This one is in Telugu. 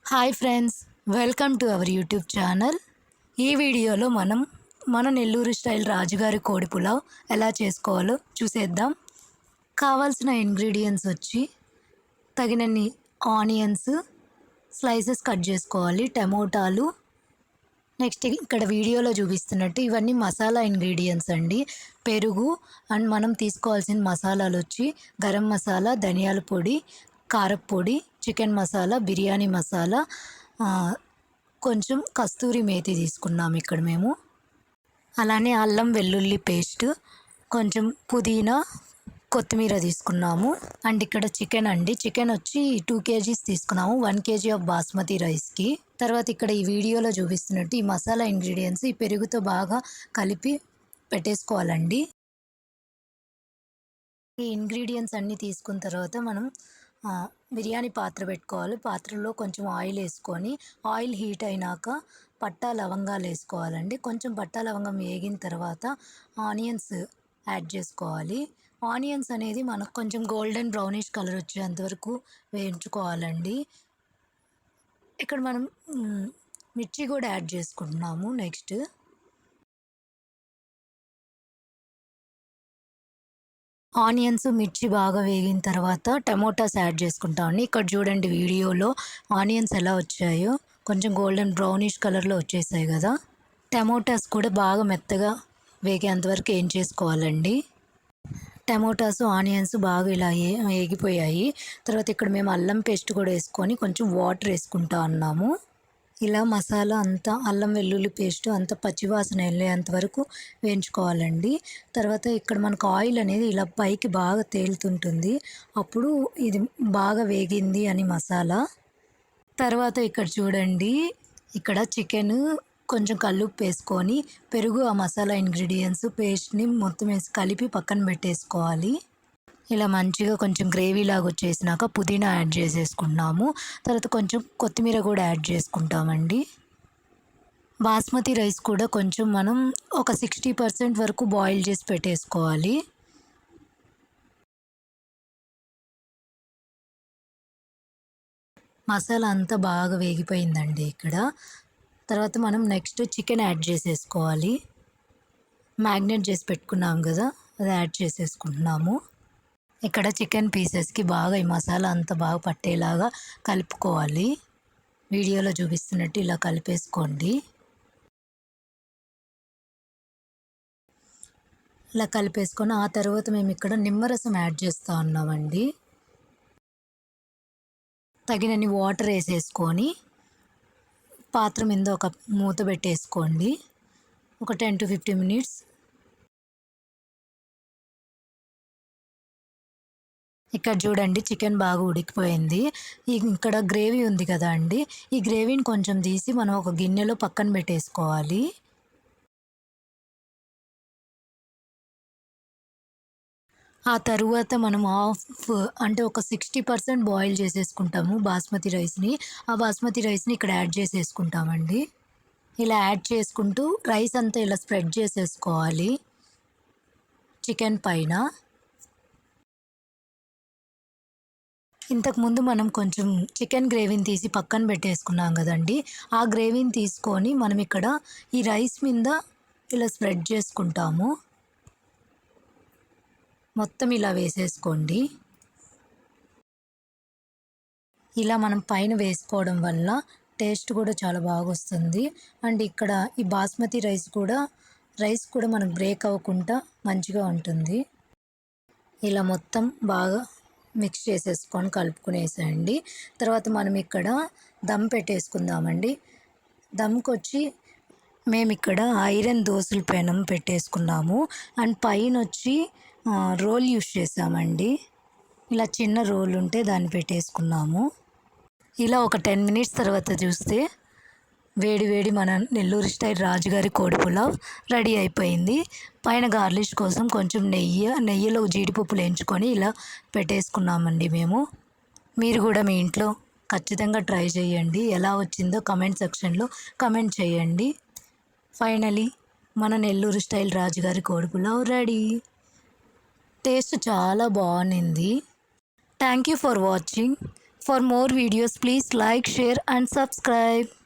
Hi friends, welcome to our YouTube channel. ఈ వీడియోలో మనం మన నెల్లూరు స్టైల్ రాజుగారి కోడి పులావ్ ఎలా చేసుకోవాలో చూసేద్దాం. కావాల్సిన ఇంగ్రీడియంట్స్ వచ్చి తగినన్ని ఆనియన్స్ స్లైసెస్ కట్ చేసుకోవాలి, టమోటాలు, నెక్స్ట్ ఇక్కడ వీడియోలో చూపిస్తున్నట్టు ఇవన్నీ మసాలా ఇంగ్రీడియంట్స్ అండి. పెరుగు అండ్ మనం తీసుకోవాల్సిన మసాలాలు వచ్చి గరం మసాలా, ధనియాల పొడి, కారప్పొడి, చికెన్ మసాలా, బిర్యానీ మసాలా, కొంచెం కస్తూరి మేతి తీసుకున్నాము ఇక్కడ మేము. అలానే అల్లం వెల్లుల్లి పేస్ట్, కొంచెం పుదీనా, కొత్తిమీర తీసుకున్నాము. అండ్ ఇక్కడ చికెన్ అండి, చికెన్ వచ్చి 2 kgs తీసుకున్నాము, 1 kg ఆఫ్ బాస్మతి రైస్కి. తర్వాత ఇక్కడ ఈ వీడియోలో చూపిస్తున్నట్టు ఈ మసాలా ఇంగ్రీడియంట్స్ ఈ పెరుగుతో బాగా కలిపి పెట్టేసుకోవాలండి. ఈ ఇంగ్రీడియంట్స్ అన్నీ తీసుకున్న తర్వాత మనం బిర్యానీ పాత్ర పెట్టుకోవాలి. పాత్రలో కొంచెం ఆయిల్ వేసుకొని, ఆయిల్ హీట్ అయినాక పట్టా లవంగాలు వేసుకోవాలండి. కొంచెం పట్టా లవంగం వేగిన తర్వాత ఆనియన్స్ యాడ్ చేసుకోవాలి. ఆనియన్స్ అనేది మనకు కొంచెం గోల్డెన్ బ్రౌనిష్ కలర్ వచ్చేంతవరకు వేయించుకోవాలండి. ఇక్కడ మనం మిర్చి కూడా యాడ్ చేసుకుంటున్నాము. నెక్స్ట్ ఆనియన్స్, మిర్చి బాగా వేగిన తర్వాత టమోటాస్ యాడ్ చేసుకుంటామండి. ఇక్కడ చూడండి వీడియోలో ఆనియన్స్ ఎలా వచ్చాయో, కొంచెం గోల్డెన్ బ్రౌనిష్ కలర్లో వచ్చేసాయి కదా. టమోటాస్ కూడా బాగా మెత్తగా వేగేంతవరకు ఏం చేసుకోవాలండి. టమోటాస్, ఆనియన్స్ బాగా ఇలా వేగిపోయాయి. తర్వాత ఇక్కడ మేము అల్లం పేస్ట్ కూడా వేసుకొని కొంచెం వాటర్ వేసుకుంటా ఉన్నాము. ఇలా మసాలా అంతా, అల్లం వెల్లుల్లి పేస్ట్ అంతా పచ్చివాసన వెళ్ళేంత వరకు వేయించుకోవాలండి. తర్వాత ఇక్కడ మనకు ఆయిల్ అనేది ఇలా పైకి బాగా తేలుతుంటుంది, అప్పుడు ఇది బాగా వేగింది అని మసాలా. తర్వాత ఇక్కడ చూడండి, ఇక్కడ చికెన్ కొంచెం కల్లుప్పు వేసుకొని పెరుగు, ఆ మసాలా ఇంగ్రీడియంట్స్ పేస్ట్ని మొత్తం వేసి కలిపి పక్కన పెట్టేసుకోవాలి. ఇలా మంచిగా కొంచెం గ్రేవీ లాగా వచ్చేసినాక పుదీనా యాడ్ చేసేసుకున్నాము. తర్వాత కొంచెం కొత్తిమీర కూడా యాడ్ చేసుకుంటామండి. బాస్మతి రైస్ కూడా కొంచెం మనం ఒక 60% వరకు బాయిల్ చేసి పెట్టేసుకోవాలి. మసాలా అంతా బాగా వేగిపోయిందండి ఇక్కడ. తర్వాత మనం నెక్స్ట్ చికెన్ యాడ్ చేసేసుకోవాలి. మ్యాగ్నేట్ చేసి పెట్టుకున్నాం కదా, అది యాడ్ చేసేసుకుంటున్నాము. ఇక్కడ చికెన్ పీసెస్కి బాగా ఈ మసాలా అంతా బాగా పట్టేలాగా కలుపుకోవాలి. వీడియోలో చూపిస్తున్నట్టు ఇలా కలిపేసుకోండి. ఇలా కలిపేసుకొని ఆ తర్వాత మేము ఇక్కడ నిమ్మరసం యాడ్ చేస్తూ ఉన్నామండి. తగినన్ని వాటర్ వేసేసుకొని పాత్ర మీద ఒక మూత పెట్టేసుకోండి. ఒక 10 to 15 minutes. ఇక్కడ చూడండి చికెన్ బాగా ఉడికిపోయింది. ఇక్కడ గ్రేవీ ఉంది కదా అండి, ఈ గ్రేవీని కొంచెం తీసి మనం ఒక గిన్నెలో పక్కన పెట్టేసుకోవాలి. ఆ తరువాత మనం అంటే ఒక 60% బాయిల్ చేసేసుకుంటాము బాస్మతి రైస్ని. ఆ బాస్మతి రైస్ని ఇక్కడ యాడ్ చేసేసుకుంటామండి. ఇలా యాడ్ చేసుకుంటూ రైస్ అంతా ఇలా స్ప్రెడ్ చేసేసుకోవాలి చికెన్ పైన. ఇంతకుముందు మనం కొంచెం చికెన్ గ్రేవీని తీసి పక్కన పెట్టేసుకున్నాం కదండి, ఆ గ్రేవీని తీసుకొని మనం ఇక్కడ ఈ రైస్ మీద ఇలా స్ప్రెడ్ చేసుకుంటాము. మొత్తం ఇలా వేసేసుకోండి. ఇలా మనం పైన వేసుకోవడం వల్ల టేస్ట్ కూడా చాలా బాగా వస్తుంది. అండ్ ఇక్కడ ఈ బాస్మతి రైస్ కూడా మనకు బ్రేక్ అవ్వకుండా మంచిగా ఉంటుంది. ఇలా మొత్తం బాగా మిక్స్ చేసేసుకొని కలుపుకునేసేయండి. తర్వాత మనం ఇక్కడ దమ్ పెట్టేసుకుందామండి. దమ్కి వచ్చి మేము ఇక్కడ ఐరన్ దోశల పెనం పెట్టేసుకున్నాము. అండ్ పైన వచ్చి రోల్ యూస్ చేసామండి. ఇలా చిన్న రోల్ ఉంటే దాన్ని పెట్టేసుకున్నాము. ఇలా ఒక 10 minutes తర్వాత చూస్తే వేడి వేడి మన నెల్లూరు స్టైల్ రాజుగారి కోడి పులావ్ రెడీ అయిపోయింది. పైన గార్లిష్ కోసం కొంచెం నెయ్యిలో జీడిపప్పులు వేయించుకొని ఇలా పెట్టేసుకున్నామండి మేము. మీరు కూడా మీ ఇంట్లో ఖచ్చితంగా ట్రై చేయండి. ఎలా వచ్చిందో కమెంట్ సెక్షన్లో కమెంట్ చేయండి. ఫైనలీ మన నెల్లూరు స్టైల్ రాజుగారి కోడి పులావ్ రెడీ. టేస్ట్ చాలా బాగుంది. Thank you for watching. For more videos, please like, share and subscribe.